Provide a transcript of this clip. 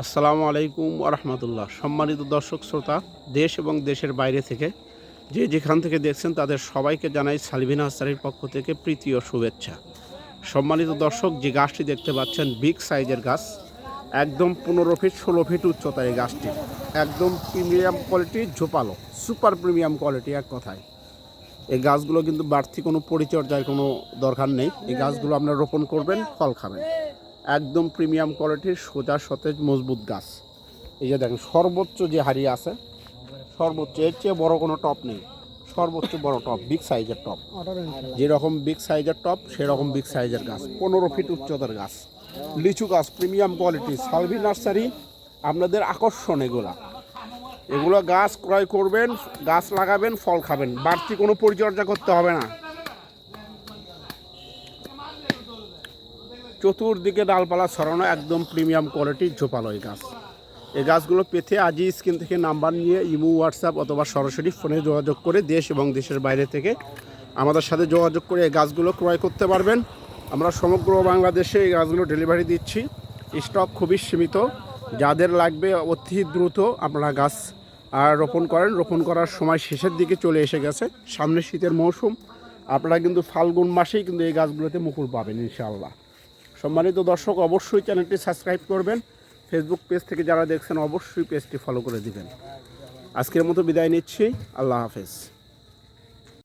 আসসালামু আলাইকুম রহমতুল্লাহ। সম্মানিত দর্শক শ্রোতা, দেশ এবং দেশের বাইরে থেকে যে যেখান থেকে দেখছেন তাদের সবাইকে জানাই সালভিন নার্সারির পক্ষ থেকে প্রীতি ও শুভেচ্ছা। সম্মানিত দর্শক, যে গাছটি দেখতে পাচ্ছেন বিগ সাইজের গাছ, একদম 15 ফিট 16 ফিট উচ্চতা। এই গাছটি একদম প্রিমিয়াম কোয়ালিটি, ঝোপালো সুপার প্রিমিয়াম কোয়ালিটি। এক কথায় এই গাছগুলো কিন্তু বাড়তি কোনো পরিচর্যার কোনো দরকার নেই। এই গাছগুলো আপনারা রোপণ করবেন, ফল খাবেন। একদম প্রিমিয়াম কোয়ালিটির সোজা সতেজ মজবুত গাছ। এই যে দেখেন সর্বোচ্চ যে হাড়ি আছে, সর্বোচ্চ এর চেয়ে বড় কোনো টপ নেই। সর্বোচ্চ বড় টপ, বিগ সাইজের টপ। যেরকম বিগ সাইজের টপ সেরকম বিগ সাইজের গাছ, 15 ফিট উচ্চতার গাছ, লিচু গাছ, প্রিমিয়াম কোয়ালিটি। সালভিন নার্সারি আপনাদের আকর্ষণ। এগুলো গাছ ক্রয় করবেন, গাছ লাগাবেন, ফল খাবেন, বাড়তি কোনো পরিচর্যা করতে হবে না। চতুর্দিকে ডালপালা ছড়ানো, একদম প্রিমিয়াম কোয়ালিটির ঝোপালো এই গাছ। এই গাছগুলো পেতে আজই স্ক্রিন থেকে নাম্বার নিয়ে ইমো, হোয়াটসঅ্যাপ অথবা সরাসরি ফোনে যোগাযোগ করে দেশ এবং দেশের বাইরে থেকে আমাদের সাথে যোগাযোগ করে এই গাছগুলো ক্রয় করতে পারবেন। আমরা সমগ্র বাংলাদেশে এই গাছগুলো ডেলিভারি দিচ্ছি। স্টক খুবই সীমিত। যাদের লাগবে অতি দ্রুত আপনারা গাছ রোপণ করেন। রোপণ করার সময় শেষের দিকে চলে এসে গেছে, সামনে শীতের মৌসুম। আপনারা কিন্তু ফাল্গুন মাসেই কিন্তু এই গাছগুলোতে মুকুল পাবেন ইনশাআল্লাহ। সম্মানিত দর্শক, অবশ্যই চ্যানেলটি সাবস্ক্রাইব করবেন। ফেসবুক পেজ থেকে যারা দেখছেন অবশ্যই পেজটি ফলো করে দিবেন। আজকের মতো বিদায় নিচ্ছি। আল্লাহ হাফেজ।